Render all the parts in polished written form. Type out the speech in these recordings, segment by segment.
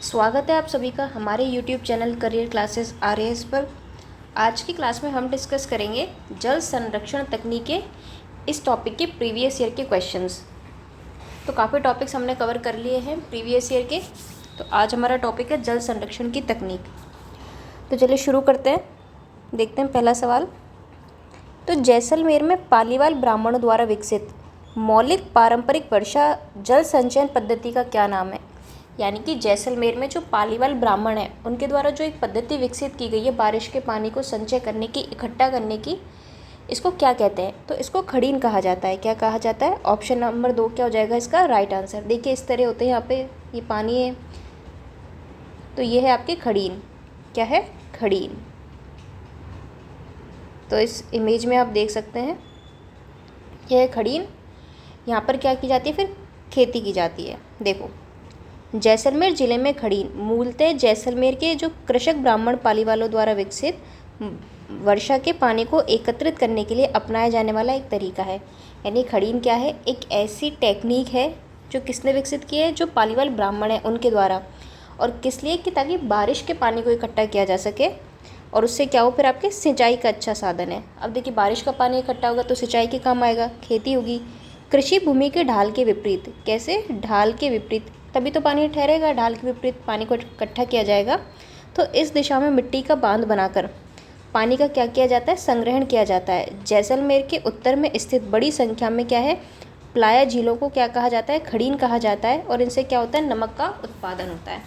स्वागत है आप सभी का हमारे YouTube channel career classes RAS पर। आज की क्लास में हम डिस्कस करेंगे जल संरक्षण तकनीकें, इस टॉपिक के प्रीवियस ईयर के क्वेश्चंस। तो काफ़ी टॉपिक्स हमने कवर कर लिए हैं प्रीवियस ईयर के। तो आज हमारा टॉपिक है जल संरक्षण की तकनीक। तो चलिए शुरू करते हैं। देखते हैं पहला सवाल। तो जैसलमेर में पालीवाल ब्राह्मणों द्वारा विकसित मौलिक पारंपरिक वर्षा जल संचयन पद्धति का क्या नाम है? यानी कि जैसलमेर में जो पालीवाल ब्राह्मण हैं उनके द्वारा जो एक पद्धति विकसित की गई है बारिश के पानी को संचय करने की, इकट्ठा करने की, इसको क्या कहते हैं? तो इसको खड़ीन कहा जाता है। क्या कहा जाता है? ऑप्शन नंबर 2 क्या हो जाएगा इसका राइट आंसर। देखिए इस तरह होते हैं, यहाँ पे ये पानी है तो ये है आपके खड़ीन। क्या है? खड़ीन। तो इस इमेज में आप देख सकते हैं यह है खड़ीन। यहाँ पर क्या की जाती है? फिर खेती की जाती है। देखो जैसलमेर ज़िले में खड़ीन मूलतः जैसलमेर के जो कृषक ब्राह्मण पालीवालों द्वारा विकसित वर्षा के पानी को एकत्रित करने के लिए अपनाया जाने वाला एक तरीका है। यानी खड़ीन क्या है? एक ऐसी टेक्निक है जो किसने विकसित की है? जो पालीवाल ब्राह्मण हैं उनके द्वारा। और किस लिए? कि ताकि बारिश के पानी को इकट्ठा किया जा सके और उससे क्या हो, फिर आपके सिंचाई का अच्छा साधन है। अब देखिए बारिश का पानी इकट्ठा होगा तो सिंचाई के काम आएगा, खेती होगी। कृषि भूमि के ढाल के विपरीत। कैसे? ढाल के विपरीत, तभी तो पानी ठहरेगा। ढाल के विपरीत पानी को इकट्ठा किया जाएगा। तो इस दिशा में मिट्टी का बांध बनाकर पानी का क्या किया जाता है? संग्रहण किया जाता है। जैसलमेर के उत्तर में स्थित बड़ी संख्या में क्या है? प्लाया झीलों को क्या कहा जाता है? खड़ीन कहा जाता है। और इनसे क्या होता है? नमक का उत्पादन होता है।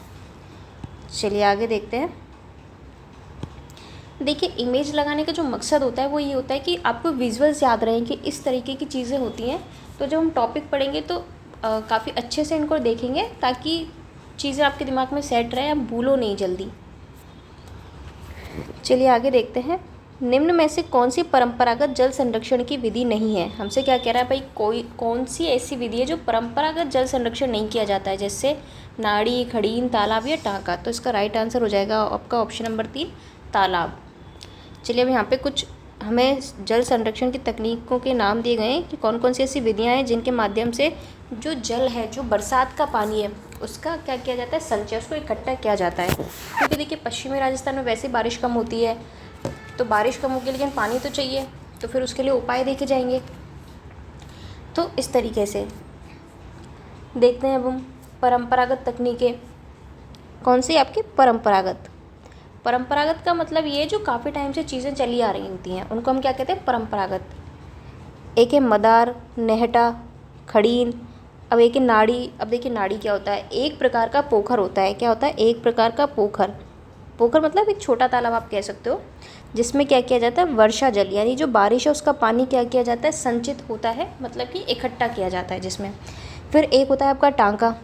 चलिए आगे देखते हैं। देखिए इमेज लगाने का जो मकसद होता है वो ये होता है कि आपको विजुअल्स याद रहें कि इस तरीके की चीज़ें होती हैं। तो जब हम टॉपिक पढ़ेंगे तो काफ़ी अच्छे से इनको देखेंगे ताकि चीज़ें आपके दिमाग में सेट रहे, आप भूलो नहीं जल्दी। चलिए आगे देखते हैं। निम्न में से कौन सी परंपरागत जल संरक्षण की विधि नहीं है? हमसे क्या कह रहा है भाई, कौन सी ऐसी विधि है जो परंपरागत जल संरक्षण नहीं किया जाता है, जैसे नाड़ी, खड़ीन, तालाब या टाँका? तो इसका राइट आंसर हो जाएगा आपका ऑप्शन नंबर 3 तालाब। चलिए अब यहाँ पे कुछ हमें जल संरक्षण की तकनीकों के नाम दिए गए हैं कि कौन कौन सी ऐसी विधियाँ हैं जिनके माध्यम से जो जल है, जो बरसात का पानी है, उसका क्या किया जाता है? संचय, उसको इकट्ठा किया जाता है। क्योंकि देखिए पश्चिमी राजस्थान में वैसे बारिश कम होती है, तो बारिश कम होगी लेकिन पानी तो चाहिए, तो फिर उसके लिए उपाय देखे जाएंगे। तो इस तरीके से देखते हैं अब हम परंपरागत तकनीकें। कौन सी? आपकी परंपरागत। परंपरागत का मतलब ये है जो काफ़ी टाइम से चीज़ें चली आ रही होती हैं, उनको हम क्या कहते हैं? परंपरागत। एक है मदार, नेहटा, खड़ीन। अब एक है नाड़ी। अब देखिए नाड़ी क्या होता है? एक प्रकार का पोखर होता है। क्या होता है? एक प्रकार का पोखर। पोखर मतलब एक छोटा तालाब आप कह सकते हो, जिसमें क्या किया जाता है? वर्षा जल, यानी जो बारिश है उसका पानी क्या किया जाता है? संचित होता है, मतलब कि इकट्ठा किया जाता है जिसमें। फिर एक होता है आपका टांका।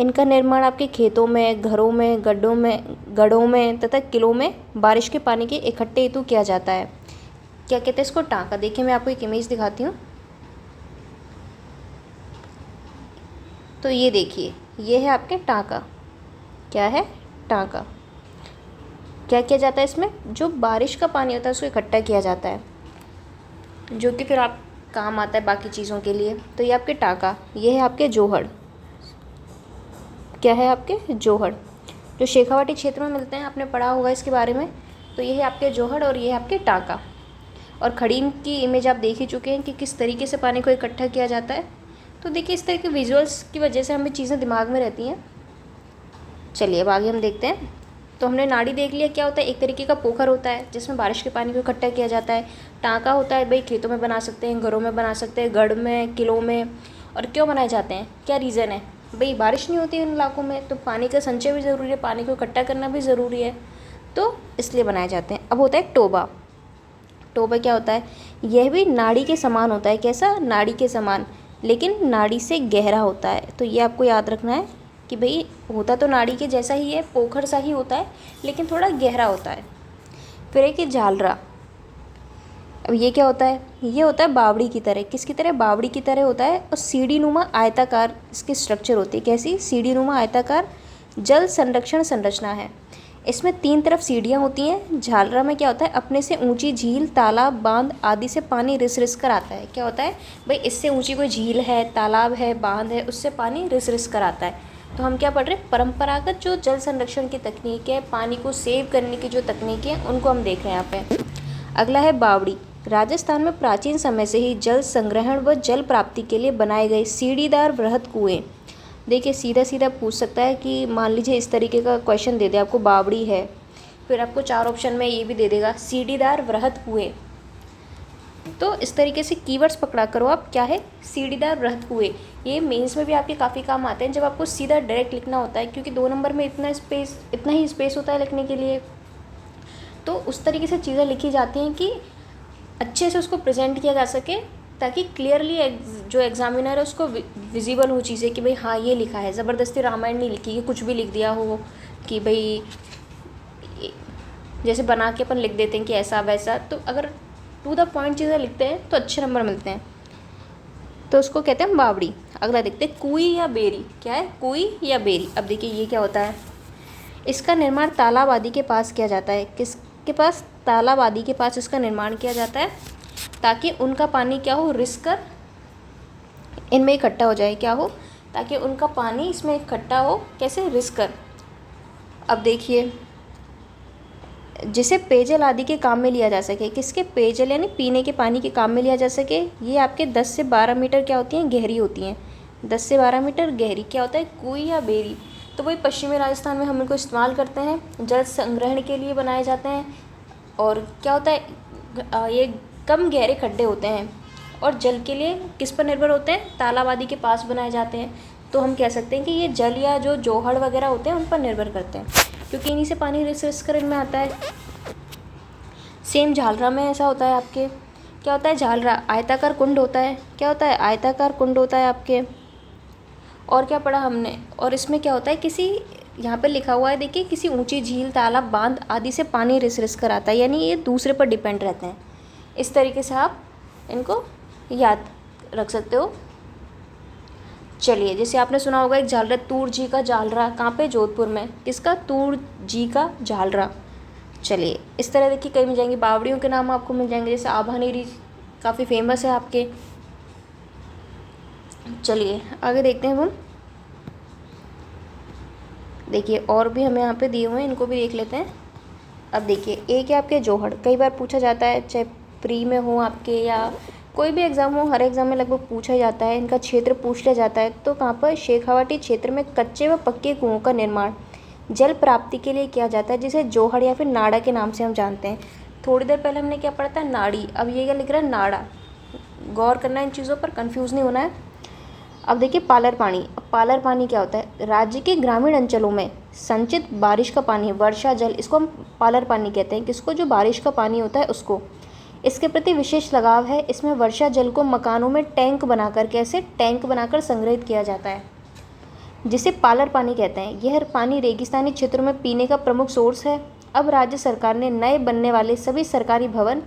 इनका निर्माण आपके खेतों में, घरों में, गड्ढों में तथा किलों में बारिश के पानी के इकट्ठे हेतु किया जाता है। क्या कहते हैं इसको? टांका। देखिए मैं आपको एक इमेज दिखाती हूँ। तो ये देखिए, ये है आपके टांका। क्या है? टांका। क्या किया जाता है इसमें? जो बारिश का पानी होता है उसको इकट्ठा किया जाता है, जो कि फिर आप काम आता है बाकी चीज़ों के लिए। तो ये आपके टांका। ये है आपके जोहड़। क्या है? आपके जोहड़, जो शेखावाटी क्षेत्र में मिलते हैं, आपने पढ़ा होगा इसके बारे में। तो ये है आपके जोहड़ और ये है आपके टांका। और खड़ीन की इमेज आप देख ही चुके हैं कि किस तरीके से पानी को इकट्ठा किया जाता है। तो देखिए इस तरह के विजुअल्स की वजह से हमें चीज़ें दिमाग में रहती हैं। चलिए अब आगे हम देखते हैं। तो हमने नाड़ी देख लिया। क्या होता है? एक तरीके का पोखर होता है जिसमें बारिश के पानी को इकट्ठा किया जाता है। टाँका होता है भाई, खेतों में बना सकते हैं, घरों में बना सकते हैं, गढ़ में, किलों में। और क्यों बनाए जाते हैं? क्या रीज़न है? भाई बारिश नहीं होती इन इलाकों में, तो पानी का संचय भी ज़रूरी है, पानी को इकट्ठा करना भी ज़रूरी है, तो इसलिए बनाए जाते हैं। अब होता है टोबा। टोबा क्या होता है? यह भी नाड़ी के समान होता है। कैसा? नाड़ी के समान, लेकिन नाड़ी से गहरा होता है। तो ये आपको याद रखना है कि भाई होता तो नाड़ी के जैसा ही है, पोखर सा ही होता है, लेकिन थोड़ा गहरा होता है। फिर एक ये झालरा। अब ये क्या होता है? ये होता है बावड़ी की तरह। किसकी तरह? बावड़ी की तरह होता है। और सीढ़ी नुमा आयताकार इसकी स्ट्रक्चर होती है। कैसी? सीढ़ी नुमा आयताकार जल संरक्षण संरचना है। इसमें 3 तरफ सीढ़ियाँ होती हैं। झालरा में क्या होता है? अपने से ऊंची झील, तालाब, बांध आदि से पानी रिस रिस कर आता है। क्या होता है भाई? इससे ऊंची कोई झील है, तालाब है, बांध है, उससे पानी रिस रिस कर आता है। तो हम क्या पढ़ रहे हैं, परंपरागत जो जल संरक्षण की तकनीक है, पानी को सेव करने की जो तकनीक है, उनको हम देख रहे हैं यहाँ पे। अगला है बावड़ी। राजस्थान में प्राचीन समय से ही जल संग्रहण व जल प्राप्ति के लिए बनाए गए सीढ़ीदार वृहद कुएं। देखिए सीधा सीधा पूछ सकता है कि मान लीजिए इस तरीके का क्वेश्चन दे दे आपको, बावड़ी है, फिर आपको 4 ऑप्शन में ये भी दे देगा सीढ़ीदार वृहद कुएं। तो इस तरीके से कीवर्ड्स पकड़ा करो आप, क्या है, सीढ़ीदार वृहद कुएं। ये मेंस में भी आपके काफ़ी काम आते हैं जब आपको सीधा डायरेक्ट लिखना होता है, क्योंकि 2 नंबर में इतना ही स्पेस होता है लिखने के लिए। तो उस तरीके से चीज़ें लिखी जाती हैं कि अच्छे से उसको प्रेजेंट किया जा सके, ताकि क्लियरली जो एग्जामिनर है उसको विजिबल हो चीज़ें कि भाई हाँ ये लिखा है। ज़बरदस्ती रामायण नहीं लिखी, कि कुछ भी लिख दिया हो कि भाई जैसे बना के अपन लिख देते हैं कि ऐसा वैसा। तो अगर टू द पॉइंट चीज़ें लिखते हैं तो अच्छे नंबर मिलते हैं, तो उसको कहते हैं बावड़ी। अगला देखते हैं कुई या बेरी। क्या है, कुई या बेरी। अब देखिए ये क्या होता है, इसका निर्माण तालाब आदि के पास किया जाता है। किसके पास, तालाब आदि के पास इसका निर्माण किया जाता है, ताकि उनका पानी क्या हो, रिस कर इनमें इकट्ठा हो जाए। क्या हो, ताकि उनका पानी इसमें इकट्ठा हो, कैसे, रिस कर। अब देखिए जिसे पेयजल आदि के काम में लिया जा सके। किसके, पेयजल यानी पीने के पानी के काम में लिया जा सके। ये आपके 10 से 12 मीटर क्या होती हैं, गहरी होती हैं। 10 से 12 मीटर गहरी क्या होता है, कुई या बेरी। तो वही पश्चिमी राजस्थान में हम इनको इस्तेमाल करते हैं, जल संग्रहण के लिए बनाए जाते हैं। और क्या होता है, ये कम गहरे खड्डे होते हैं और जल के लिए किस पर निर्भर होते हैं, तालाब आदि के पास बनाए जाते हैं। तो हम कह सकते हैं कि ये जल या जो जोहड़ वगैरह होते हैं उन पर निर्भर करते हैं, क्योंकि इन्हीं से पानी रिस कर इनमें आता है। सेम झालरा में ऐसा होता है आपके, क्या होता है, झालरा आयताकार कुंड होता है। क्या होता है, आयताकार कुंड होता है आपके। और क्या पढ़ा हमने, और इसमें क्या होता है, किसी, यहाँ पर लिखा हुआ है देखिए, किसी ऊंची झील, तालाब, बांध आदि से पानी रिस कर आता है, यानी ये दूसरे पर डिपेंड रहते हैं। इस तरीके से आप इनको याद रख सकते हो। चलिए, जैसे आपने सुना होगा एक झालरा, तूर जी का झालरा, कहाँ पे, जोधपुर में। किसका, तूर जी का झालरा। चलिए इस तरह देखिए कई मिल जाएंगे, बावड़ियों के नाम आपको मिल जाएंगे, जैसे आभानेरी काफ़ी फेमस है आपके। चलिए आगे देखते हैं हम। देखिए और भी हमें यहाँ पे दिए हुए हैं, इनको भी देख लेते हैं। अब देखिए एक है आपके जोहड़, कई बार पूछा जाता है, चाहे प्री में हो आपके या कोई भी एग्ज़ाम हो, हर एग्ज़ाम में लगभग पूछा जाता है। इनका क्षेत्र पूछ लिया जाता है। तो कहाँ पर, शेखावाटी क्षेत्र में कच्चे व पक्के कुओं का निर्माण जल प्राप्ति के लिए किया जाता है, जिसे जोहड़ या फिर नाड़ा के नाम से हम जानते हैं। थोड़ी देर पहले हमने क्या पढ़ा था, नाड़ी। अब ये क्या लिख रहा है, नाड़ा। गौर करना है इन चीज़ों पर, कंफ्यूज नहीं होना है। अब देखिए पालर पानी। अब पालर पानी क्या होता है, राज्य के ग्रामीण अंचलों में संचित बारिश का पानी, वर्षा जल, इसको हम पालर पानी कहते हैं। किसको, जो बारिश का पानी होता है उसको। इसके प्रति विशेष लगाव है। इसमें वर्षा जल को मकानों में टैंक बनाकर, कैसे, टैंक बनाकर संग्रहित किया जाता है, जिसे पालर पानी कहते हैं। यह पानी रेगिस्तानी क्षेत्रों में पीने का प्रमुख सोर्स है। अब राज्य सरकार ने नए बनने वाले सभी सरकारी भवन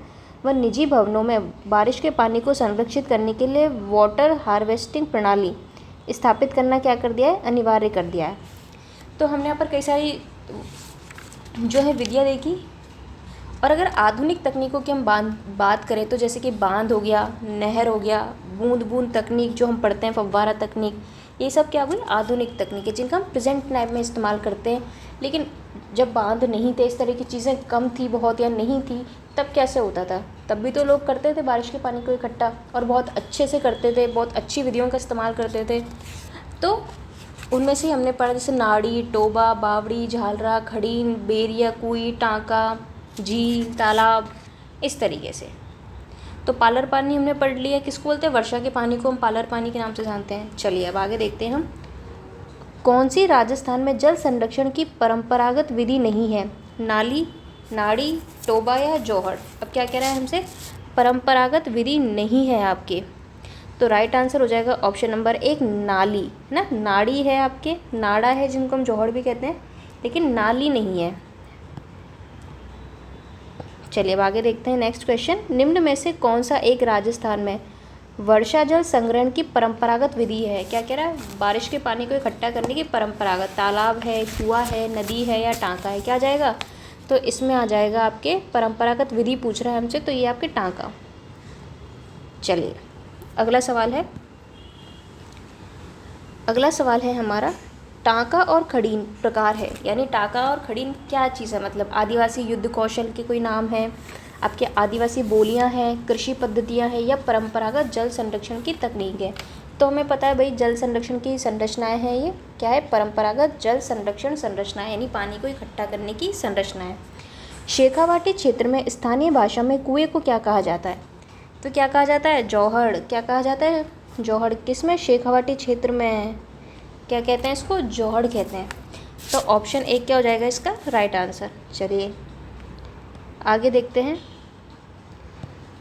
व निजी भवनों में बारिश के पानी को संरक्षित करने के लिए वाटर हार्वेस्टिंग प्रणाली स्थापित करना क्या कर दिया है, अनिवार्य कर दिया है। तो हमने यहाँ पर कई सारी जो है विधियाँ देखी। और अगर आधुनिक तकनीकों की हम बात करें तो जैसे कि बांध हो गया, नहर हो गया, बूंद बूंद तकनीक जो हम पढ़ते हैं, फव्वारा तकनीक, ये सब क्या हुई, आधुनिक तकनीकें, जिनका हम प्रेजेंट टाइम में इस्तेमाल करते हैं। लेकिन जब बांध नहीं थे, इस तरह की चीज़ें कम थी बहुत या नहीं थी, तब कैसे होता था, तब भी तो लोग करते थे बारिश के पानी को इकट्ठा, और बहुत अच्छे से करते थे, बहुत अच्छी विधियों का इस्तेमाल करते थे। तो उनमें से हमने पढ़ा जैसे नाड़ी, टोबा, बावड़ी, झालरा, खड़ीन, बेरिया, कुई, टाँका, झील, तालाब, इस तरीके से। तो पालर पानी हमने पढ़ लिया, किसको बोलते हैं, वर्षा के पानी को हम पालर पानी के नाम से जानते हैं। चलिए अब आगे देखते हैं हम। कौन सी राजस्थान में जल संरक्षण की परंपरागत विधि नहीं है, नाली, नाड़ी, टोबा या जोहड़। अब क्या कह रहा है हमसे, परंपरागत विधि नहीं है आपके। तो राइट आंसर हो जाएगा ऑप्शन नंबर 1, नाली ना। नाड़ी है आपके, नाड़ा है जिनको हम जोहड़ भी कहते हैं, लेकिन नाली नहीं है। चलिए अब आगे देखते हैं नेक्स्ट क्वेश्चन। निम्न में से कौन सा एक राजस्थान में वर्षा जल संग्रहण की परंपरागत विधि है। क्या कह रहा है, बारिश के पानी को इकट्ठा करने की परंपरागत, तालाब है, कुआं है, नदी है या टाँका है, क्या आ जाएगा, तो इसमें आ जाएगा आपके परंपरागत विधि पूछ रहा है हमसे, तो ये आपके टाँका। चलिए अगला सवाल है, अगला सवाल है हमारा टाँका और खड़ीन प्रकार है, यानी टाँका और खड़ीन क्या चीज़ है, मतलब आदिवासी युद्ध कौशल के कोई नाम है, आपके आदिवासी बोलियां हैं, कृषि पद्धतियां हैं, या परंपरागत जल संरक्षण की तकनीक है। तो हमें पता है भाई जल संरक्षण की संरचनाएं हैं, ये क्या है, परंपरागत जल संरक्षण संरचनाएं, यानी पानी को इकट्ठा करने की संरचनाएं। शेखावाटी क्षेत्र में स्थानीय भाषा में कुएं को क्या कहा जाता है, तो क्या कहा जाता है, जौहड़। क्या कहा जाता है, जौहड़। किसमें, शेखावाटी क्षेत्र में क्या कहते हैं इसको, जौहड़ कहते हैं। तो ऑप्शन एक क्या हो जाएगा इसका राइट आंसर। चलिए आगे देखते हैं।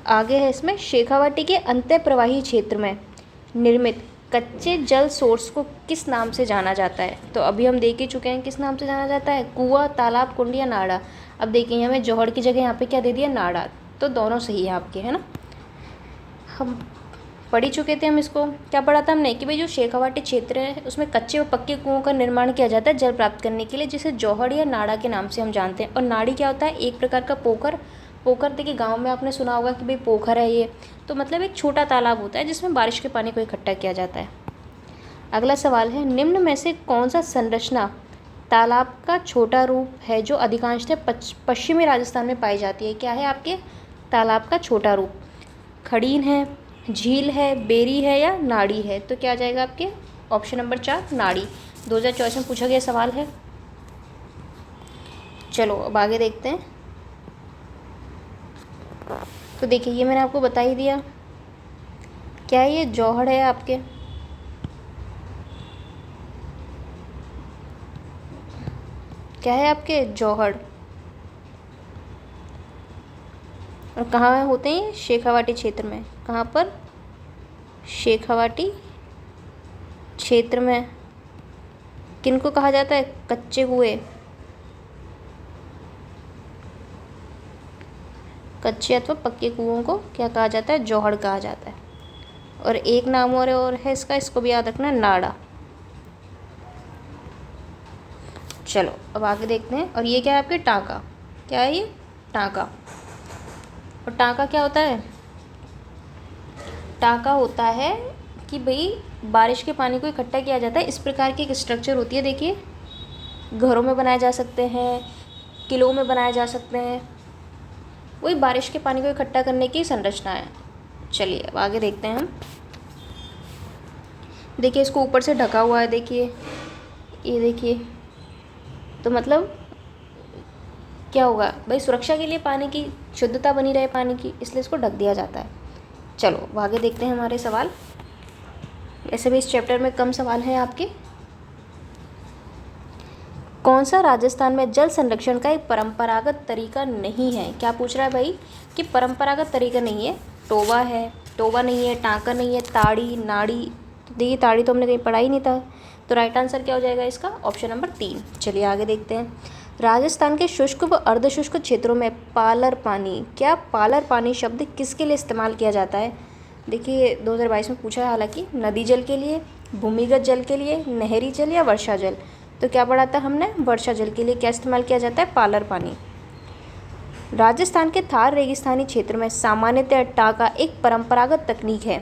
आगे है इसमें, शेखावाटी के अंतः प्रवाही क्षेत्र में निर्मित कच्चे जल सोर्स को किस नाम से जाना जाता है। तो अभी हम देख ही चुके हैं किस नाम से जाना जाता है, कुआं, तालाब, कुंड या नाड़ा। अब देखिए हमें जौहड़ की जगह यहाँ पे क्या दे दिया, नाड़ा। तो दोनों सही है आपके, है ना। हम पढ़ ही चुके थे, हम इसको क्या पढ़ा था हमने कि भाई जो शेखावाटी क्षेत्र है उसमें कच्चे व पक्के कुओं का निर्माण किया जाता है जल प्राप्त करने के लिए, जिसे जौहड़ या नाड़ा के नाम से हम जानते हैं। और नाड़ी क्या होता है, एक प्रकार का पोखर। पोखर देखिए गांव में आपने सुना होगा कि भाई पोखर है ये, तो मतलब एक छोटा तालाब होता है जिसमें बारिश के पानी को इकट्ठा किया जाता है। अगला सवाल है, निम्न में से कौन सा संरचना तालाब का छोटा रूप है जो अधिकांशतः पश्चिमी राजस्थान में पाई जाती है। क्या है आपके तालाब का छोटा रूप, खड़ीन है, झील है, बेरी है या नाड़ी है। तो क्या आ जाएगा आपके ऑप्शन नंबर 4 नाड़ी। 2024 में पूछा गया सवाल है। चलो अब आगे देखते हैं। तो देखिए ये मैंने आपको बता ही दिया, क्या ये जौहड़ है आपके, क्या है आपके जौहड़। और कहाँ होते हैं, शेखावाटी क्षेत्र में। कहाँ पर, शेखावाटी क्षेत्र में। किनको कहा जाता है, कच्चे कुएं, कच्चे अथवा पक्के कुओं को क्या कहा जाता है, जौहड़ कहा जाता है। और एक नाम और है इसका, इसको भी याद रखना, नाड़ा। चलो अब आगे देखते हैं। और ये क्या है आपके टाँका, क्या है ये, टाँका। और टाँका क्या होता है, टाँका होता है कि भाई बारिश के पानी को इकट्ठा किया जाता है। इस प्रकार की एक स्ट्रक्चर होती है, देखिए घरों में बनाए जा सकते हैं, किलों में बनाए जा सकते हैं, वही बारिश के पानी को इकट्ठा करने की संरचना है। चलिए अब आगे देखते हैं हम। देखिए इसको ऊपर से ढका हुआ है, देखिए ये देखिए, तो मतलब क्या होगा भाई, सुरक्षा के लिए पानी की शुद्धता बनी रहे पानी की, इसलिए इसको ढक दिया जाता है। चलो अब आगे देखते हैं हमारे सवाल। ऐसे भी इस चैप्टर में कम सवाल हैं आपके। कौन सा राजस्थान में जल संरक्षण का एक परंपरागत तरीका नहीं है। क्या पूछ रहा है भाई कि परंपरागत तरीका नहीं है, टोबा है, टोबा नहीं है, टाँका नहीं है, ताड़ी, नाड़ी। तो देखिए ताड़ी तो हमने कहीं पढ़ा ही नहीं था, तो राइट आंसर क्या हो जाएगा इसका, ऑप्शन नंबर 3। चलिए आगे देखते हैं। राजस्थान के शुष्क व अर्धशुष्क क्षेत्रों में पालर पानी, क्या पालर पानी शब्द किसके लिए इस्तेमाल किया जाता है। देखिए 2022 में पूछा है, हालांकि नदी जल के लिए, भूमिगत जल के लिए, नहरी जल या वर्षा जल। तो क्या पढ़ा था हमने, वर्षा जल के लिए क्या इस्तेमाल किया जाता है, पालर पानी। राजस्थान के थार रेगिस्तानी क्षेत्र में सामान्यतः टाँका एक परंपरागत तकनीक है।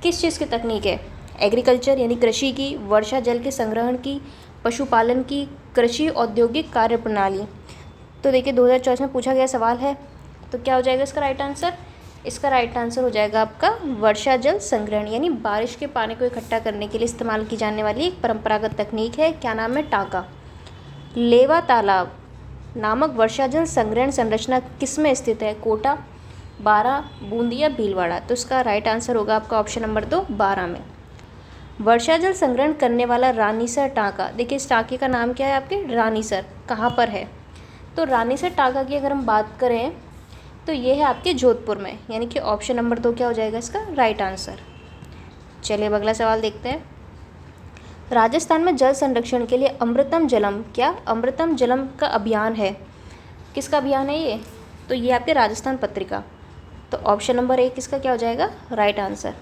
किस चीज़ की तकनीक है, एग्रीकल्चर यानी कृषि की, वर्षा जल के संग्रहण की, पशुपालन की, कृषि औद्योगिक कार्य प्रणाली। तो देखिए 2024 में पूछा गया सवाल है, तो क्या हो जाएगा इसका राइट आंसर। इसका राइट आंसर हो जाएगा आपका वर्षा जल संग्रहण, यानी बारिश के पानी को इकट्ठा करने के लिए इस्तेमाल की जाने वाली एक परंपरागत तकनीक है। क्या नाम है, टाँका। लेवा तालाब नामक वर्षा जल संग्रहण संरचना किस में स्थित है, कोटा, बारा, बूंदी या भीलवाड़ा। तो इसका राइट आंसर होगा आपका ऑप्शन नंबर 2 12 में। वर्षा जल संग्रहण करने वाला रानीसर टाँका, देखिए इस टाँके का नाम क्या है आपके, रानीसर। कहाँ पर है, तो रानीसर टाँका की अगर हम बात करें तो ये है आपके जोधपुर में, यानी कि ऑप्शन नंबर 2 क्या हो जाएगा इसका राइट आंसर। चलिए अब अगला सवाल देखते हैं। राजस्थान में जल संरक्षण के लिए अमृतम जलम, क्या अमृतम जलम का अभियान है, किसका अभियान है ये, तो ये आपके राजस्थान पत्रिका। तो ऑप्शन नंबर 1 इसका क्या हो जाएगा राइट आंसर।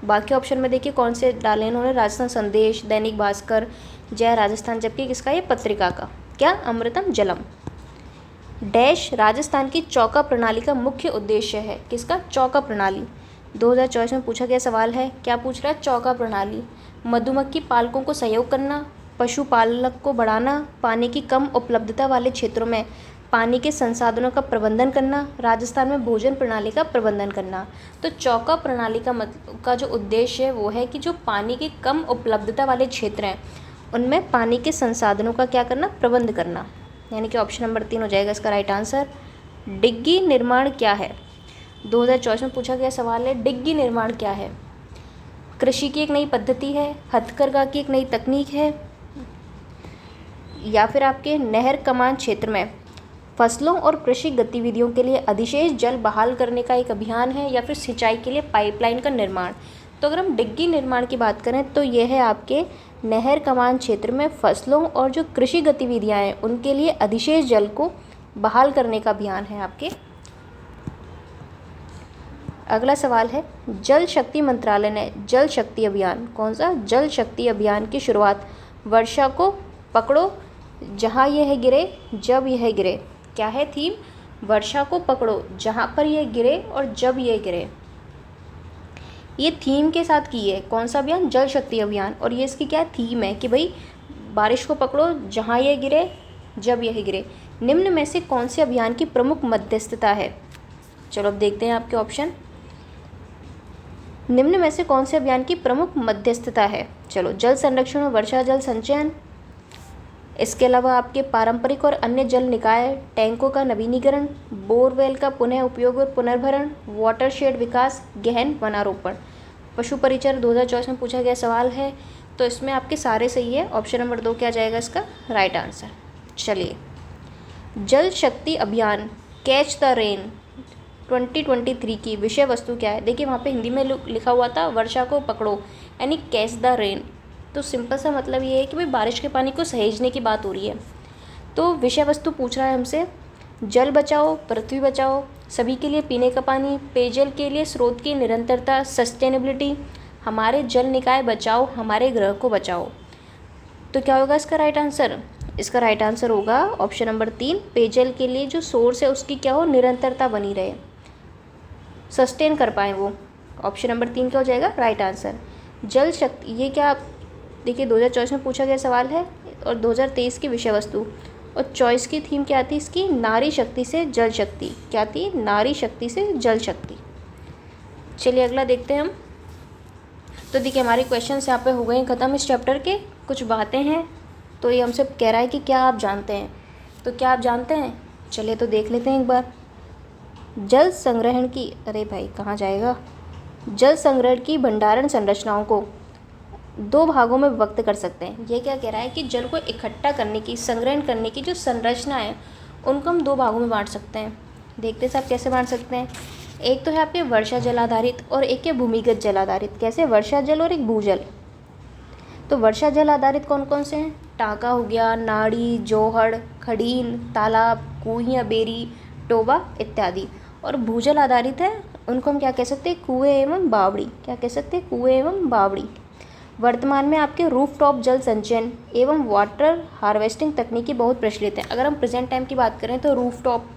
बाकी ऑप्शन में देखिए कौन से डाले इन्होंने, राजस्थान संदेश, दैनिक भास्कर, जय राजस्थान, जबकि किसका ये पत्रिका का, क्या अमृतम जलम। डैश राजस्थान की चौका प्रणाली का मुख्य उद्देश्य है, किसका, चौका प्रणाली। 2024 में पूछा गया सवाल है, क्या पूछ रहा है, चौका प्रणाली। मधुमक्खी पालकों को सहयोग करना, पशुपालक को बढ़ाना, पानी की कम उपलब्धता वाले क्षेत्रों में पानी के संसाधनों का प्रबंधन करना, राजस्थान में भोजन प्रणाली का प्रबंधन करना। तो चौका प्रणाली का जो उद्देश्य है वो है कि जो पानी की कम उपलब्धता वाले क्षेत्र हैं उनमें पानी के संसाधनों का क्या करना, प्रबंध करना। यानी कि ऑप्शन नंबर 3 हो जाएगा इसका राइट आंसर। डिग्गी निर्माण क्या है? 2024 में पूछा गया सवाल है, डिग्गी निर्माण क्या है? कृषि की एक नई पद्धति है, हथकरघा की एक नई तकनीक है, या फिर आपके नहर कमान क्षेत्र में फसलों और कृषि गतिविधियों के लिए अधिशेष जल बहाल करने का एक अभियान है, या फिर सिंचाई के लिए पाइपलाइन का निर्माण। तो अगर हम डिग्गी निर्माण की बात करें तो यह है आपके नहर कमान क्षेत्र में फसलों और जो कृषि गतिविधियां हैं उनके लिए अधिशेष जल को बहाल करने का अभियान है आपके। अगला सवाल है, जल शक्ति मंत्रालय ने जल शक्ति अभियान, कौन सा जल शक्ति अभियान की शुरुआत वर्षा को पकड़ो जहाँ यह गिरे जब यह गिरे, क्या है थीम? वर्षा को पकड़ो जहाँ पर यह गिरे और जब यह गिरे। ये थीम के साथ की है, कौन सा अभियान? जल शक्ति अभियान। और ये इसकी क्या थीम है कि भाई बारिश को पकड़ो जहाँ यह गिरे जब यह गिरे। निम्न में से कौन से अभियान की प्रमुख मध्यस्थता है? चलो अब देखते हैं आपके ऑप्शन। निम्न में से कौन से अभियान की प्रमुख मध्यस्थता है? चलो, जल संरक्षण और वर्षा जल संचयन, इसके अलावा आपके पारंपरिक और अन्य जल निकाय टैंकों का नवीनीकरण, बोरवेल का पुनः उपयोग और पुनर्भरण, वाटरशेड विकास, गहन वनारोपण। पशु परिचर 2024 में पूछा गया सवाल है, तो इसमें आपके सारे सही है। ऑप्शन नंबर 2 क्या जाएगा इसका राइट आंसर। चलिए, जल शक्ति अभियान कैच द रेन 2023 की विषय वस्तु क्या है? देखिए वहाँ पे हिंदी में लिखा हुआ था वर्षा को पकड़ो, यानी कैच द रेन। तो सिंपल सा मतलब ये है कि भाई बारिश के पानी को सहेजने की बात हो रही है। तो विषय वस्तु पूछ रहा है हमसे, जल बचाओ, पृथ्वी बचाओ, सभी के लिए पीने का पानी, पेयजल के लिए स्रोत की निरंतरता, सस्टेनेबिलिटी, हमारे जल निकाय बचाओ, हमारे ग्रह को बचाओ। तो क्या होगा इसका राइट आंसर? इसका राइट आंसर होगा ऑप्शन नंबर 3, पेयजल के लिए जो सोर्स है उसकी क्या हो, निरंतरता बनी रहे, सस्टेन कर पाए वो। ऑप्शन नंबर 3 क्या हो जाएगा राइट आंसर। जल शक्ति, ये क्या देखिए 2024 में पूछा गया सवाल है और 2023 की विषय वस्तु, और चॉइस की थीम क्या थी इसकी? नारी शक्ति से जल शक्ति। क्या थी? नारी शक्ति से जल शक्ति। चलिए अगला देखते हैं हम। तो देखिए हमारे क्वेश्चंस यहाँ पे हो गए ख़त्म इस चैप्टर के। कुछ बातें हैं, तो ये हमसे कह रहा है कि क्या आप जानते हैं, तो क्या आप जानते हैं? चलिए तो देख लेते हैं एक बार। जल संग्रहण की, अरे भाई कहाँ जाएगा, जल संग्रहण की भंडारण संरचनाओं को 2 भागों में विभक्त कर सकते हैं। ये क्या कह रहा है कि जल को इकट्ठा करने की, संग्रहण करने की जो संरचना है उनको हम 2 भागों में बांट सकते हैं। देखते हैं आप कैसे बांट सकते हैं। एक तो है आपके वर्षा जल आधारित और एक है भूमिगत जल आधारित। कैसे? वर्षा जल और एक भूजल। तो वर्षा जल आधारित कौन कौन से हैं? टाँका हो गया, नाड़ी, जोहड़, खड़ीन, तालाब, कुइयाँ, बेरी, टोबा इत्यादि। और भूजल आधारित है उनको हम क्या कह सकते हैं? कुएँ एवं बावड़ी। क्या कह सकते हैं? कुएँ एवं बावड़ी। वर्तमान में आपके रूफटॉप जल संचयन एवं वाटर हार्वेस्टिंग तकनीकी बहुत प्रचलित है। अगर हम प्रेजेंट टाइम की बात करें तो रूफटॉप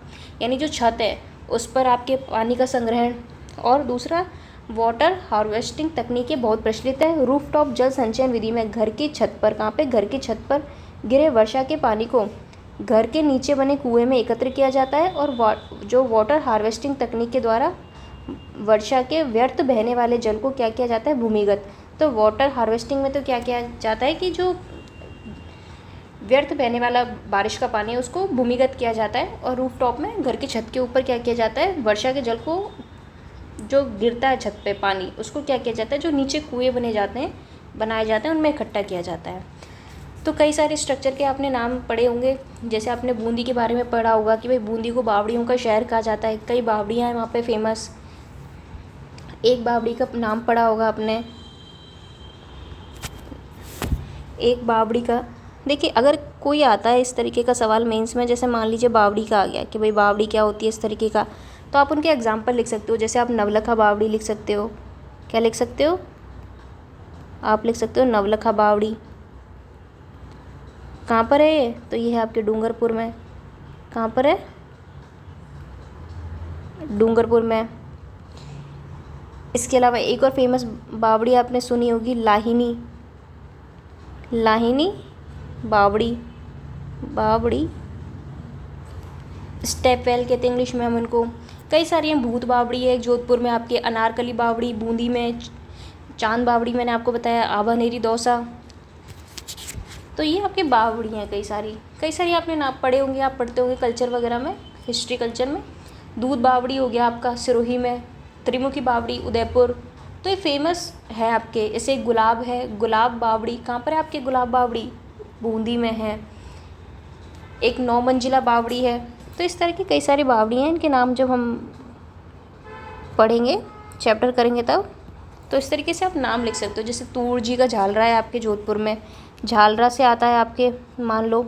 यानी जो छत है उस पर आपके पानी का संग्रहण, और दूसरा वाटर हार्वेस्टिंग तकनीकी बहुत प्रचलित है। रूफटॉप जल संचयन विधि में घर की छत पर, कहाँ पे? घर की छत पर गिरे वर्षा के पानी को घर के नीचे बने कुएं में एकत्र किया जाता है, और जो वाटर हार्वेस्टिंग तकनीक के द्वारा वर्षा के व्यर्थ बहने वाले जल को क्या किया जाता है? भूमिगत। तो वाटर हार्वेस्टिंग में तो क्या किया जाता है कि जो व्यर्थ बहने वाला बारिश का पानी है उसको भूमिगत किया जाता है, और रूफटॉप में घर की छत के ऊपर क्या किया जाता है? वर्षा के जल को जो गिरता है छत पे पानी, उसको क्या किया जाता है? जो नीचे कुएं बनाए जाते हैं उनमें इकट्ठा किया जाता है। तो कई सारे स्ट्रक्चर के आपने नाम पढ़े होंगे, जैसे आपने बूंदी के बारे में पढ़ा होगा कि भाई बूंदी को बावड़ियों का शहर कहा जाता है। कई बावड़ियाँ हैं वहाँ पे फेमस। एक बावड़ी का नाम पढ़ा होगा आपने, एक बावड़ी का। देखिए अगर कोई आता है इस तरीके का सवाल मेंस में, जैसे मान लीजिए बावड़ी का आ गया कि भाई बावड़ी क्या होती है इस तरीके का, तो आप उनके एग्जाम्पल लिख सकते हो। जैसे आप नवलखा बावड़ी लिख सकते हो। क्या लिख सकते हो? आप लिख सकते हो नवलखा बावड़ी। कहाँ पर है ये? तो ये है आपके डूंगरपुर में। कहाँ पर है? डूंगरपुर में। इसके अलावा एक और फेमस बावड़ी आपने सुनी होगी, लाहिनी। लाहिनी, बावड़ी, बावड़ी, स्टेप वेल कहते हैं इंग्लिश में हम उनको। कई सारी हैं, भूत बावड़ी है जोधपुर में आपके, अनारकली बावड़ी बूंदी में, चांद बावड़ी मैंने आपको बताया, आभानेरी दौसा। तो ये आपके बावड़ी हैं कई सारी आपने नाम पढ़े होंगे, आप पढ़ते होंगे कल्चर वगैरह में, हिस्ट्री कल्चर में। दूध बावड़ी हो गया आपका सिरोही में, त्रिमुखी बावड़ी उदयपुर। तो ये फेमस है आपके। ऐसे गुलाब है, गुलाब बावड़ी कहाँ पर है आपके, गुलाब बावड़ी बूंदी में है। एक 9 मंजिला बावड़ी है। तो इस तरह की कई सारी बावड़ी हैं, इनके नाम जब हम पढ़ेंगे, चैप्टर करेंगे तब, तो इस तरीके से आप नाम लिख सकते हो। जैसे तूर जी का झालरा है आपके जोधपुर में, झालरा से आता है आपके, मान लो,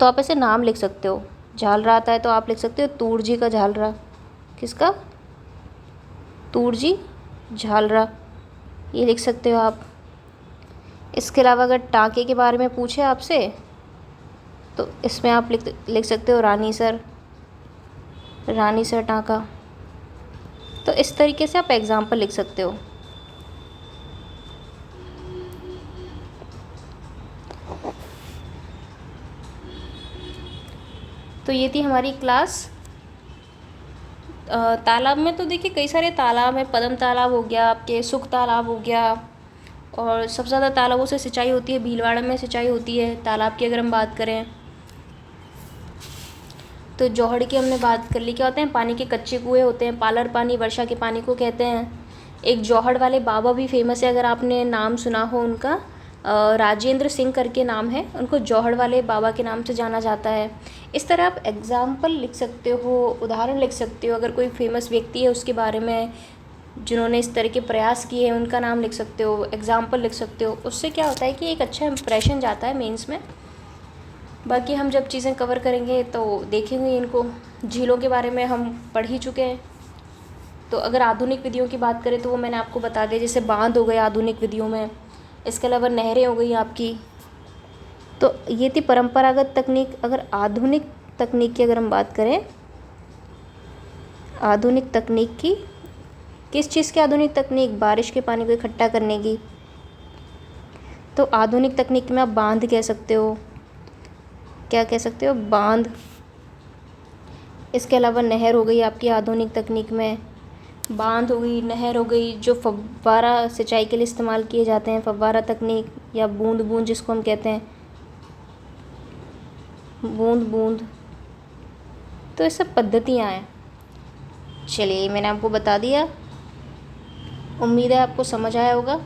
तो आप ऐसे नाम लिख सकते हो। झालरा आता है तो आप लिख सकते हो तूर जी का झालरा। किसका, तूर जी झालरा, ये लिख सकते हो आप। इसके अलावा अगर टाँके के बारे में पूछे आपसे तो इसमें आप लिख सकते हो रानीसर, रानीसर टाँका। तो इस तरीके से आप एग्जाम्पल लिख सकते हो। तो ये थी हमारी क्लास। तालाब में तो देखिए कई सारे तालाब हैं, पद्म तालाब हो गया आपके, सुख तालाब हो गया, और सबसे ज़्यादा तालाबों से सिंचाई होती है भीलवाड़ा में सिंचाई होती है तालाब की अगर हम बात करें। तो जौहड़ की हमने बात कर ली। क्या होते हैं, पानी के कच्चे कुएँ होते हैं, पालर पानी वर्षा के पानी को कहते हैं। एक जौहड़ वाले बाबा भी फेमस है, अगर आपने नाम सुना हो उनका, राजेंद्र सिंह करके नाम है, उनको जौहड़ वाले बाबा के नाम से जाना जाता है। इस तरह आप एग्जाम्पल लिख सकते हो, उदाहरण लिख सकते हो। अगर कोई फेमस व्यक्ति है उसके बारे में जिन्होंने इस तरह के प्रयास किए हैं, उनका नाम लिख सकते हो, एग्जाम्पल लिख सकते हो। उससे क्या होता है कि एक अच्छा इंप्रेशन जाता है मेंस में। बाकी हम जब चीज़ें कवर करेंगे तो देखेंगे इनको। झीलों के बारे में हम पढ़ ही चुके हैं। तो अगर आधुनिक विधियों की बात करें तो वो मैंने आपको बता दिया, जैसे बांध हो गए आधुनिक विधियों में। इसके अलावा नहरें हो गई आपकी। तो ये थी परंपरागत तकनीक। अगर आधुनिक तकनीक की अगर हम बात करें, आधुनिक तकनीक की, किस चीज़ की आधुनिक तकनीक, बारिश के पानी को इकट्ठा करने की। तो आधुनिक तकनीक में आप बांध कह सकते हो, क्या कह सकते हो, बांध। इसके अलावा नहर हो गई आपकी आधुनिक तकनीक में, बांध हो गई, नहर हो गई। जो फव्वारा सिंचाई के लिए इस्तेमाल किए जाते हैं, फव्वारा तकनीक, या बूंद बूंद जिसको हम कहते हैं, बूंद बूंद। तो ये सब पद्धतियाँ हैं। चलिए मैंने आपको बता दिया, उम्मीद है आपको समझ आया होगा।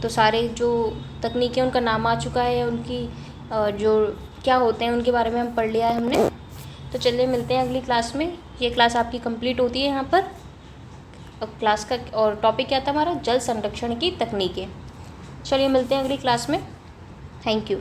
तो सारे जो तकनीकें उनका नाम आ चुका है, उनकी जो क्या होते हैं उनके बारे में हम पढ़ लिया है हमने। तो चलिए मिलते हैं अगली क्लास में। ये क्लास आपकी कंप्लीट होती है यहाँ पर। क्लास का और टॉपिक क्या था हमारा, जल संरक्षण की तकनीकें। चलिए मिलते हैं अगली क्लास में। Thank you.